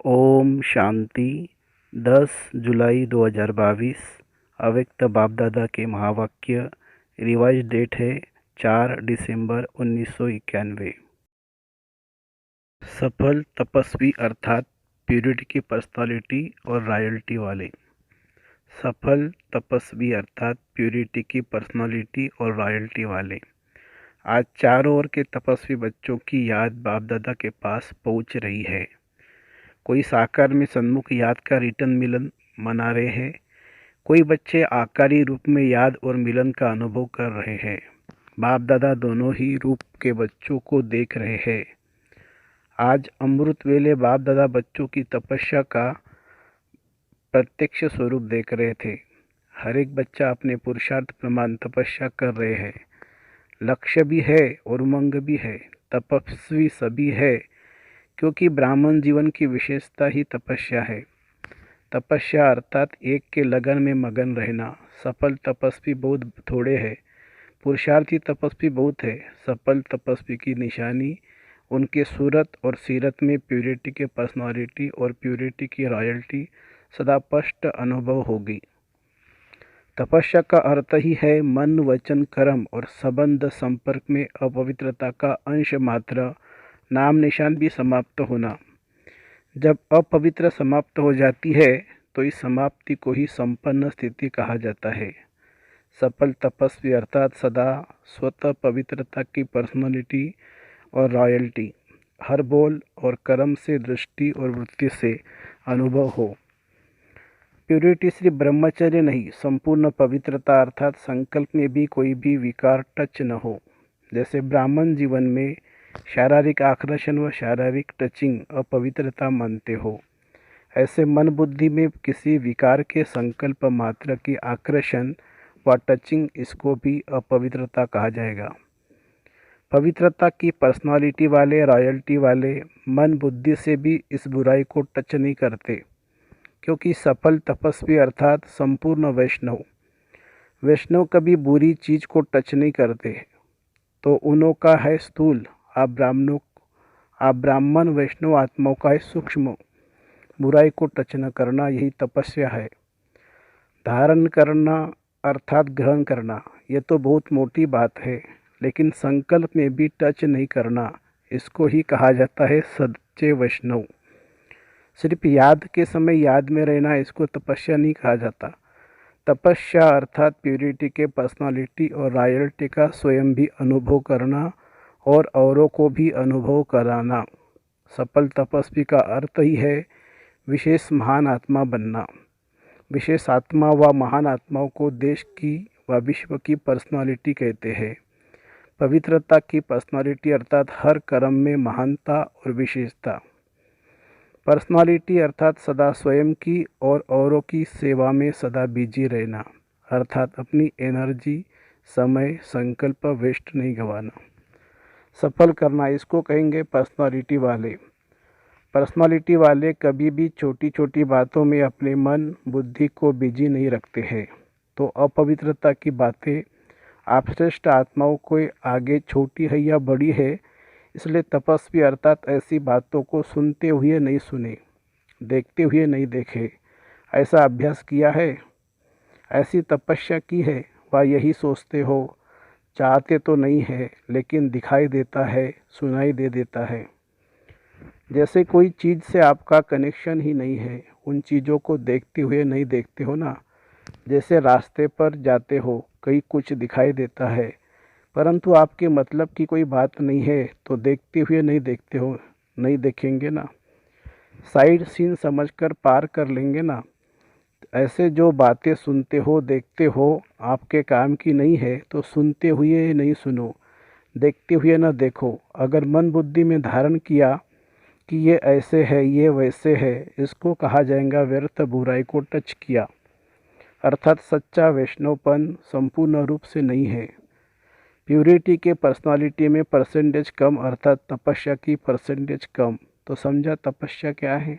ओम शांति। 10 जुलाई 2022 अव्यक्त बाप दादा के महावाक्य। रिवाइज डेट है 4 दिसंबर 1991। सफल तपस्वी अर्थात प्यूरिटी की पर्सनालिटी और रॉयल्टी वाले। सफल तपस्वी अर्थात प्यूरिटी की पर्सनालिटी और रॉयल्टी वाले। आज चारों ओर के तपस्वी बच्चों की याद बाप दादा के पास पहुंच रही है। कोई साकार में सन्मुख याद का रिटर्न मिलन मना रहे हैं, कोई बच्चे आकारी रूप में याद और मिलन का अनुभव कर रहे हैं। बाप दादा दोनों ही रूप के बच्चों को देख रहे हैं। आज अमृत वेले बाप दादा बच्चों की तपस्या का प्रत्यक्ष स्वरूप देख रहे थे। हर एक बच्चा अपने पुरुषार्थ प्रमाण तपस्या कर रहे हैं। लक्ष्य भी है और उमंग भी है। तपस्वी सभी है, क्योंकि ब्राह्मण जीवन की विशेषता ही तपस्या है। तपस्या अर्थात एक के लगन में मगन रहना। सफल तपस्वी बहुत थोड़े हैं, पुरुषार्थी तपस्वी बहुत है। सफल तपस्वी की निशानी उनके सूरत और सीरत में प्यूरिटी के पर्सनालिटी और प्यूरिटी की रॉयल्टी सदा स्पष्ट अनुभव होगी। तपस्या का अर्थ ही है मन वचन कर्म और संबंध संपर्क में अपवित्रता का अंश मात्र नाम निशान भी समाप्त होना। जब अपवित्र समाप्त हो जाती है तो इस समाप्ति को ही संपन्न स्थिति कहा जाता है। सफल तपस्वी अर्थात सदा स्वतः पवित्रता की पर्सनालिटी और रॉयल्टी हर बोल और कर्म से, दृष्टि और वृत्ति से अनुभव हो। प्यूरिटी सिर्फ ब्रह्मचर्य नहीं, संपूर्ण पवित्रता अर्थात संकल्प में भी कोई भी विकार टच न हो। जैसे ब्राह्मण जीवन में शारीरिक आकर्षण व शारीरिक टचिंग अपवित्रता मानते हो, ऐसे मन बुद्धि में किसी विकार के संकल्प मात्र की आकर्षण व टचिंग, इसको भी अपवित्रता कहा जाएगा। पवित्रता की पर्सनालिटी वाले, रॉयल्टी वाले मन बुद्धि से भी इस बुराई को टच नहीं करते, क्योंकि सफल तपस्वी अर्थात संपूर्ण वैष्णव कभी बुरी चीज को टच नहीं करते। तो उन्हों का है स्थूल, आप ब्राह्मण वैष्णव आत्माओं का है सूक्ष्म। बुराई को टच न करना, यही तपस्या है। धारण करना अर्थात ग्रहण करना, ये तो बहुत मोटी बात है, लेकिन संकल्प में भी टच नहीं करना, इसको ही कहा जाता है सच्चे वैष्णव। सिर्फ याद के समय याद में रहना, इसको तपस्या नहीं कहा जाता। तपस्या अर्थात प्यूरिटी के पर्सनालिटी और रॉयल्टी का स्वयं भी अनुभव करना और औरों को भी अनुभव कराना। सफल तपस्वी का अर्थ ही है विशेष महान आत्मा बनना। विशेष आत्मा व महान आत्माओं को देश की व विश्व की पर्सनालिटी कहते हैं। पवित्रता की पर्सनालिटी अर्थात हर कर्म में महानता और विशेषता। पर्सनालिटी अर्थात सदा स्वयं की और औरों की सेवा में सदा बिजी रहना, अर्थात अपनी एनर्जी, समय, संकल्प वेस्ट नहीं गंवाना। सफल करना, इसको कहेंगे पर्सनालिटी वाले। पर्सनालिटी वाले कभी भी छोटी छोटी बातों में अपने मन बुद्धि को बिजी नहीं रखते हैं। तो अपवित्रता की बातें आप श्रेष्ठ आत्माओं को आगे छोटी है या बड़ी है, इसलिए तपस्वी अर्थात ऐसी बातों को सुनते हुए नहीं सुने, देखते हुए नहीं देखे। ऐसा अभ्यास किया है, ऐसी तपस्या की है, व यही सोचते हो, चाहते तो नहीं है लेकिन दिखाई देता है, सुनाई दे देता है। जैसे कोई चीज़ से आपका कनेक्शन ही नहीं है, उन चीज़ों को देखते हुए नहीं देखते हो ना। जैसे रास्ते पर जाते हो, कहीं कुछ दिखाई देता है, परंतु आपके मतलब की कोई बात नहीं है, तो देखते हुए नहीं देखते हो, नहीं देखेंगे ना, साइड सीन समझकर पार कर लेंगे ना। ऐसे जो बातें सुनते हो, देखते हो, आपके काम की नहीं है, तो सुनते हुए नहीं सुनो, देखते हुए न देखो। अगर मन बुद्धि में धारण किया कि ये ऐसे है, ये वैसे है, इसको कहा जाएगा व्यर्थ बुराई को टच किया, अर्थात सच्चा वैष्णवपन संपूर्ण रूप से नहीं है। प्यूरिटी के पर्सनालिटी में परसेंटेज कम, अर्थात तपस्या की परसेंटेज कम। तो समझा तपस्या क्या है।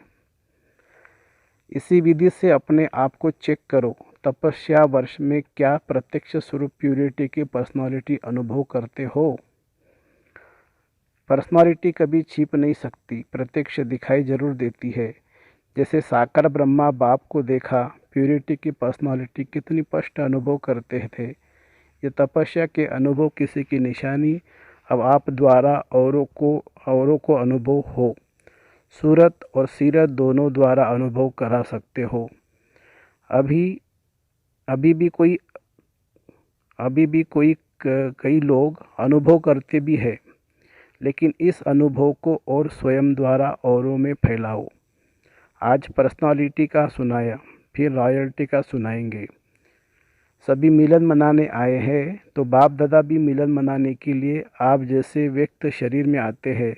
इसी विधि से अपने आप को चेक करो, तपस्या वर्ष में क्या प्रत्यक्ष स्वरूप प्यूरिटी की पर्सनालिटी अनुभव करते हो। पर्सनालिटी कभी छिप नहीं सकती, प्रत्यक्ष दिखाई जरूर देती है। जैसे साकार ब्रह्मा बाप को देखा, प्यूरिटी की पर्सनालिटी कितनी स्पष्ट अनुभव करते थे। ये तपस्या के अनुभव किसी की निशानी अब आप द्वारा औरों को अनुभव हो। सूरत और सीरत दोनों द्वारा अनुभव करा सकते हो। अभी अभी भी कोई अभी भी कोई कई लोग अनुभव करते भी है, लेकिन इस अनुभव को और स्वयं द्वारा औरों में फैलाओ। आज पर्सनालिटी का सुनाया, फिर रॉयल्टी का सुनाएंगे। सभी मिलन मनाने आए हैं, तो बाप दादा भी मिलन मनाने के लिए आप जैसे व्यक्त शरीर में आते हैं।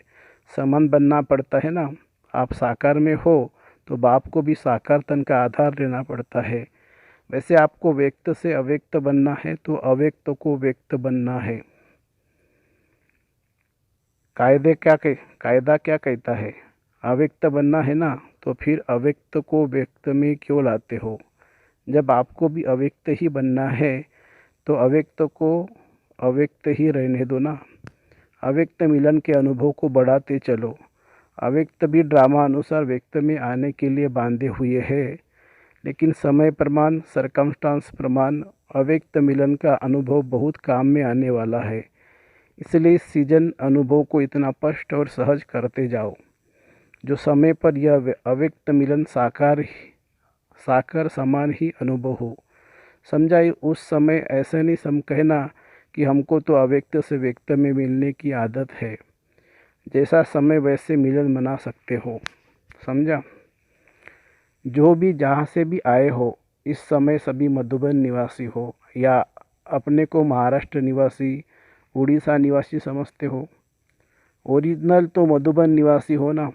संबंध बनना पड़ता है ना। आप साकार में हो तो बाप को भी साकार तन का आधार लेना पड़ता है। वैसे आपको व्यक्त से अव्यक्त बनना है तो अव्यक्त को व्यक्त बनना है। कायदा क्या कहता है? अव्यक्त बनना है ना, तो फिर अव्यक्त को व्यक्त में क्यों लाते हो? जब आपको भी अव्यक्त ही बनना है तो अव्यक्त को अव्यक्त ही रहने दो ना। अव्यक्त मिलन के अनुभव को बढ़ाते चलो। अव्यक्त भी ड्रामा अनुसार व्यक्त में आने के लिए बांधे हुए है, लेकिन समय प्रमाण, सरकमस्टांस प्रमाण अव्यक्त मिलन का अनुभव बहुत काम में आने वाला है। इसलिए इस सीजन अनुभव को इतना स्पष्ट और सहज करते जाओ, जो समय पर यह अव्यक्त मिलन साकार समान ही अनुभव हो। समझाइए, उस समय ऐसा नहीं कहना कि हमको तो अव्यक्त से व्यक्त में मिलने की आदत है। जैसा समय वैसे मिलन मना सकते हो। समझा? जो भी जहाँ से भी आए हो, इस समय सभी मधुबन निवासी हो या अपने को महाराष्ट्र निवासी, उड़ीसा निवासी समझते हो। ओरिजिनल तो मधुबन निवासी हो ना।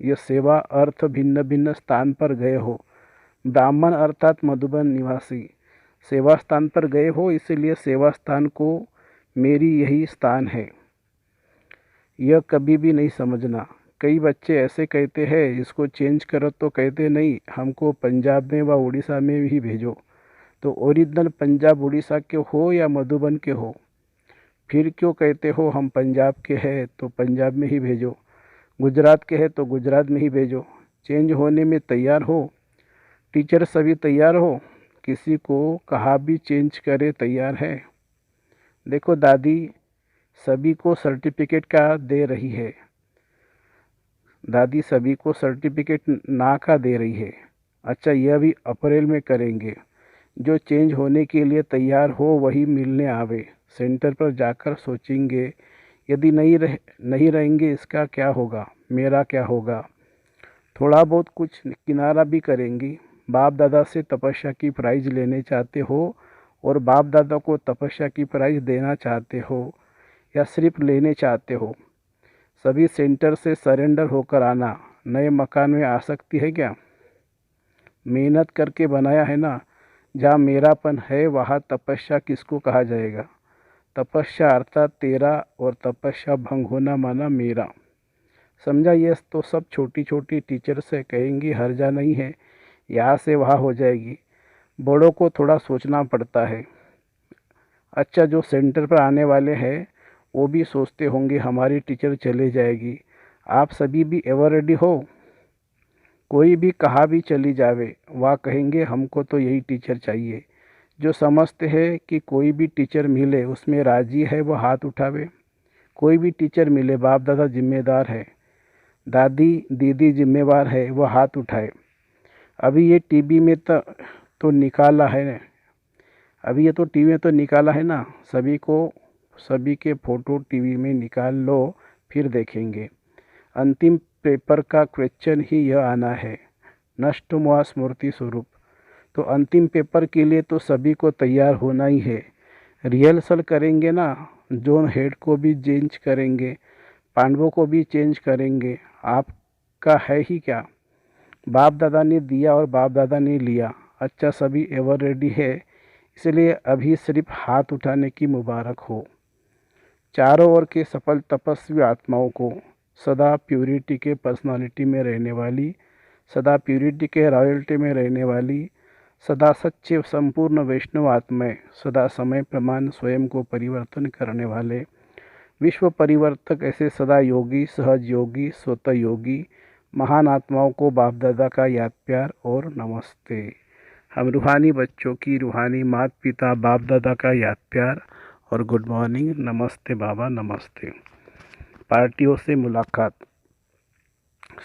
यह सेवा अर्थ भिन्न भिन्न स्थान पर गए हो। ब्राह्मण अर्थात मधुबन निवासी सेवा स्थान पर गए हो, इसलिए सेवा स्थान को मेरी यही स्थान है, यह कभी भी नहीं समझना। कई बच्चे ऐसे कहते हैं, इसको चेंज करो, तो कहते नहीं, हमको पंजाब में व उड़ीसा में ही भेजो। तो ओरिजिनल पंजाब उड़ीसा के हो या मधुबन के हो, फिर क्यों कहते हो हम पंजाब के हैं तो पंजाब में ही भेजो, गुजरात के हैं तो गुजरात में ही भेजो। चेंज होने में तैयार हो। टीचर सभी तैयार हो, किसी को कहा भी चेंज करे तैयार है। देखो दादी सभी को सर्टिफिकेट का दे रही है, दादी सभी को सर्टिफिकेट ना का दे रही है। अच्छा, यह भी अप्रैल में करेंगे। जो चेंज होने के लिए तैयार हो वही मिलने आवे। सेंटर पर जाकर सोचेंगे, यदि नहीं रहेंगे इसका क्या होगा, मेरा क्या होगा। थोड़ा बहुत कुछ किनारा भी करेंगी। बाप दादा से तपस्या की प्राइज़ लेने चाहते हो और बाप दादा को तपस्या की प्राइज़ देना चाहते हो या सिर्फ लेने चाहते हो? सभी सेंटर से सरेंडर होकर आना। नए मकान में आसक्ति है क्या? मेहनत करके बनाया है ना। जहाँ मेरापन है वहाँ तपस्या किसको कहा जाएगा? तपस्या अर्थात तेरा और तपस्या भंग होना माना मेरा। समझा? ये तो सब छोटी छोटी टीचर से कहेंगी, हर्जा नहीं है, यहाँ से वहाँ हो जाएगी। बड़ों को थोड़ा सोचना पड़ता है। अच्छा, जो सेंटर पर आने वाले हैं वो भी सोचते होंगे हमारी टीचर चले जाएगी। आप सभी भी एवर रेडी हो? कोई भी कहा भी चली जावे, वह कहेंगे हमको तो यही टीचर चाहिए। जो समझते हैं कि कोई भी टीचर मिले उसमें राजी है वो हाथ उठावे। कोई भी टीचर मिले, बाप दादा जिम्मेदार है, दादी दीदी जिम्मेवार है, वो हाथ उठाए। अभी ये टीवी में तो निकाला है, अभी ये तो टीवी में तो निकाला है ना। सभी के फ़ोटो टीवी में निकाल लो, फिर देखेंगे। अंतिम पेपर का क्वेश्चन ही यह आना है, नष्ट मुआ स्मृति स्वरूप। तो अंतिम पेपर के लिए तो सभी को तैयार होना ही है। रिहर्सल करेंगे ना, जोन हेड को भी चेंज करेंगे, पांडवों को भी चेंज करेंगे। आपका है ही क्या? बाप दादा ने दिया और बाप दादा ने लिया। अच्छा, सभी एवर रेडी है, इसलिए अभी सिर्फ हाथ उठाने की मुबारक हो। चारों ओर के सफल तपस्वी आत्माओं को, सदा प्यूरिटी के पर्सनालिटी में रहने वाली, सदा प्यूरिटी के रॉयल्टी में रहने वाली, सदा सच्चे संपूर्ण वैष्णव आत्माएं, सदा समय प्रमाण स्वयं को परिवर्तन करने वाले विश्व परिवर्तक, ऐसे सदा योगी, सहज योगी, स्वतः योगी, महान आत्माओं को बाप दादा का याद प्यार और नमस्ते। हम रूहानी बच्चों की रूहानी माता पिता बाप दादा का याद प्यार और गुड मॉर्निंग। नमस्ते बाबा, नमस्ते। पार्टियों से मुलाकात।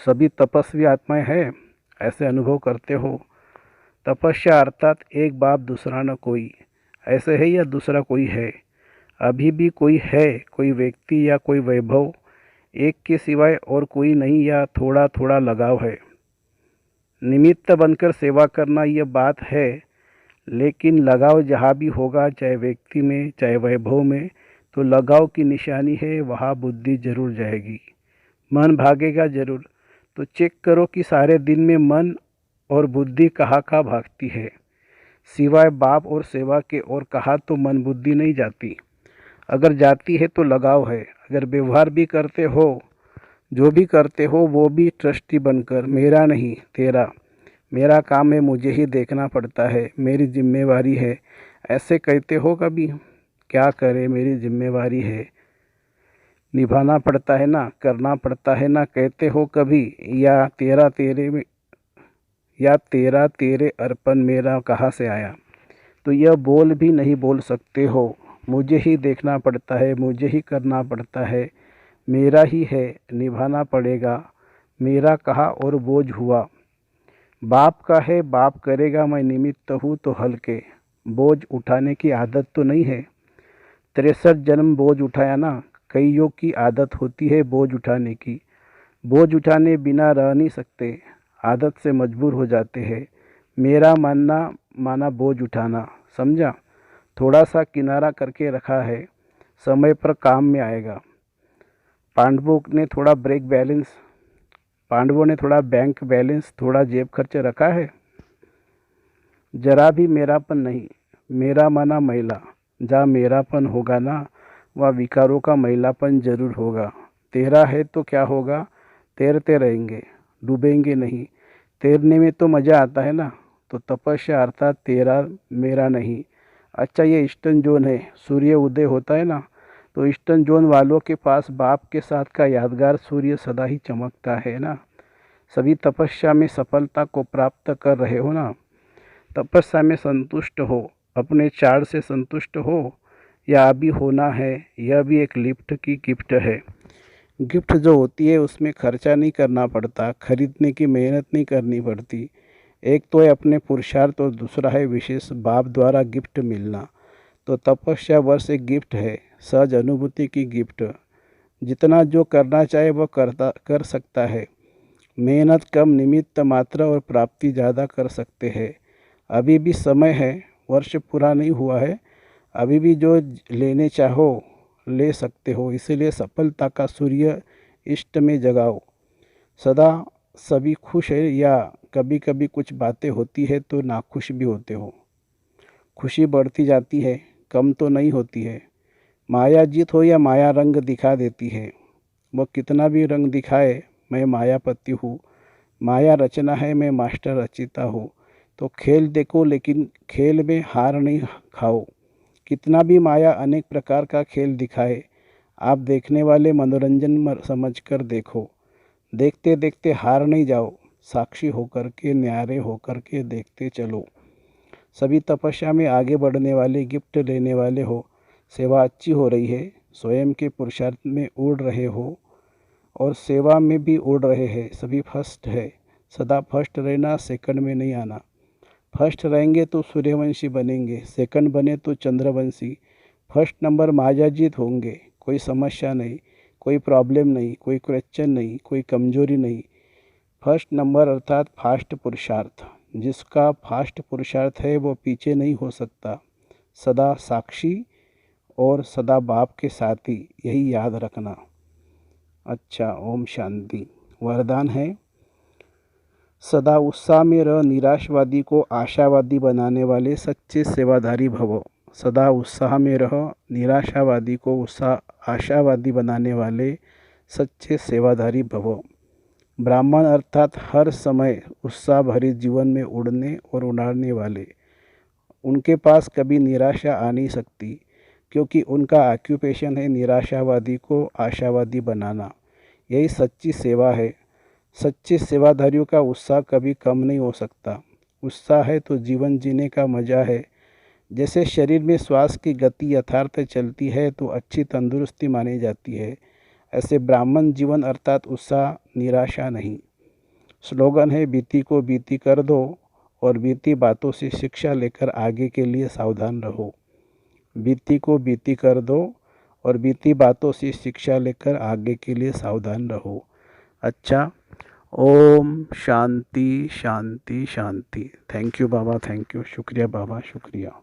सभी तपस्वी आत्माएं हैं, ऐसे अनुभव करते हो। तपस्या अर्थात एक बाप दूसरा न कोई, ऐसे है या दूसरा कोई है। अभी भी कोई है, कोई व्यक्ति या कोई वैभव, एक के सिवाय और कोई नहीं, या थोड़ा थोड़ा लगाव है। निमित्त बनकर सेवा करना यह बात है, लेकिन लगाव जहाँ भी होगा, चाहे व्यक्ति में चाहे वैभव में, तो लगाव की निशानी है, वहाँ बुद्धि जरूर जाएगी, मन भागेगा जरूर। तो चेक करो कि सारे दिन में मन और बुद्धि कहाँ कहाँ भागती है। सिवाय बाप और सेवा के और कहाँ तो मन बुद्धि नहीं जाती। अगर जाती है तो लगाव है। अगर व्यवहार भी करते हो, जो भी करते हो, वो भी ट्रस्टी बनकर, मेरा नहीं तेरा, मेरा काम है, मुझे ही देखना पड़ता है, मेरी जिम्मेवारी है, ऐसे कहते हो कभी? क्या करे, मेरी जिम्मेवारी है, निभाना पड़ता है ना, करना पड़ता है ना, कहते हो कभी? या तेरा तेरे में, या तेरा तेरे अर्पण मेरा कहाँ से आया? तो यह बोल भी नहीं बोल सकते हो। मुझे ही देखना पड़ता है, मुझे ही करना पड़ता है, मेरा ही है, निभाना पड़ेगा, मेरा कहा और बोझ हुआ। बाप का है, बाप करेगा, मैं निमित्त हूँ तो हल्के। बोझ उठाने की आदत तो नहीं है। 63 जन्म बोझ उठाया ना। कईयों की आदत होती है बोझ उठाने की। बोझ उठाने बिना रह नहीं सकते, आदत से मजबूर हो जाते हैं। मेरा मानना माना बोझ उठाना, समझा? थोड़ा सा किनारा करके रखा है, समय पर काम में आएगा। पांडवों ने थोड़ा बैंक बैलेंस, थोड़ा जेब खर्च रखा है। जरा भी मेरापन नहीं। मेरा माना महिला, जहाँ मेरापन होगा ना, वह विकारों का महिलापन जरूर होगा। तेरा है तो क्या होगा, तैरते रहेंगे, डूबेंगे नहीं। तैरने में तो मज़ा आता है ना। तो तपस्या अर्थात तेरा मेरा नहीं। अच्छा, ये ईस्टर्न जोन है, सूर्य उदय होता है ना, तो ईस्टर्न जोन वालों के पास बाप के साथ का यादगार सूर्य सदा ही चमकता है ना। सभी तपस्या में सफलता को प्राप्त कर रहे हो ना। तपस्या में संतुष्ट हो, अपने चार्ट से संतुष्ट हो, या अभी होना है। यह भी एक लिफ्ट की गिफ्ट है। गिफ्ट जो होती है उसमें खर्चा नहीं करना पड़ता, खरीदने की मेहनत नहीं करनी पड़ती। एक तो है अपने पुरुषार्थ और दूसरा है विशेष बाप द्वारा गिफ्ट मिलना। तो तपस्या वर्ष एक गिफ्ट है, सहज अनुभूति की गिफ्ट। जितना जो करना चाहे वह कर सकता है। मेहनत कम, निमित्त मात्र और प्राप्ति ज़्यादा कर सकते हैं। अभी भी समय है, वर्ष पूरा नहीं हुआ है। अभी भी जो लेने चाहो ले सकते हो। इसीलिए सफलता का सूर्य इष्ट में जगाओ। सदा सभी खुश है, या कभी कभी कुछ बातें होती है तो नाखुश भी होते हो। खुशी बढ़ती जाती है, कम तो नहीं होती है। माया जीत हो या माया रंग दिखा देती है। वह कितना भी रंग दिखाए, मैं मायापति हूँ। माया रचना है, मैं मास्टर रचिता हूँ। तो खेल देखो, लेकिन खेल में हार नहीं खाओ। कितना भी माया अनेक प्रकार का खेल दिखाए, आप देखने वाले मनोरंजन समझकर देखो। देखते देखते हार नहीं जाओ, साक्षी होकर के, न्यारे होकर के देखते चलो। सभी तपस्या में आगे बढ़ने वाले, गिफ्ट लेने वाले हो। सेवा अच्छी हो रही है, स्वयं के पुरुषार्थ में उड़ रहे हो और सेवा में भी उड़ रहे हैं। सभी फर्स्ट है। सदा फर्स्ट रहना, सेकंड में नहीं आना। फर्स्ट रहेंगे तो सूर्यवंशी बनेंगे, सेकंड बने तो चंद्रवंशी। फर्स्ट नंबर मायाजीत होंगे, कोई समस्या नहीं, कोई प्रॉब्लम नहीं, कोई क्वेश्चन नहीं, कोई कमजोरी नहीं। फर्स्ट नंबर अर्थात फास्ट पुरुषार्थ। जिसका फास्ट पुरुषार्थ है वो पीछे नहीं हो सकता। सदा साक्षी और सदा बाप के साथी, यही याद रखना। अच्छा, ओम शांति। वरदान है, सदा उत्साह में रह, निराशवादी को आशावादी बनाने वाले सच्चे सेवाधारी भवो। सदा उत्साह में रह, निराशावादी को आशावादी बनाने वाले सच्चे सेवाधारी भवो। ब्राह्मण अर्थात हर समय उत्साह भरे जीवन में उड़ने और उड़ाने वाले। उनके पास कभी निराशा आ नहीं सकती, क्योंकि उनका ऑक्यूपेशन है निराशावादी को आशावादी बनाना। यही सच्ची सेवा है। सच्चे सेवाधारियों का उत्साह कभी कम नहीं हो सकता। उत्साह है तो जीवन जीने का मज़ा है। जैसे शरीर में श्वास की गति यथार्थ चलती है तो अच्छी तंदुरुस्ती मानी जाती है, ऐसे ब्राह्मण जीवन अर्थात उत्साह, निराशा नहीं। स्लोगन है, बीती को बीती कर दो और बीती बातों से शिक्षा लेकर आगे के लिए सावधान रहो। बीती को बीती कर दो और बीती बातों से शिक्षा लेकर आगे के लिए सावधान रहो। अच्छा, ओम शांति शांति शांति। थैंक यू बाबा, थैंक यू। शुक्रिया बाबा, शुक्रिया।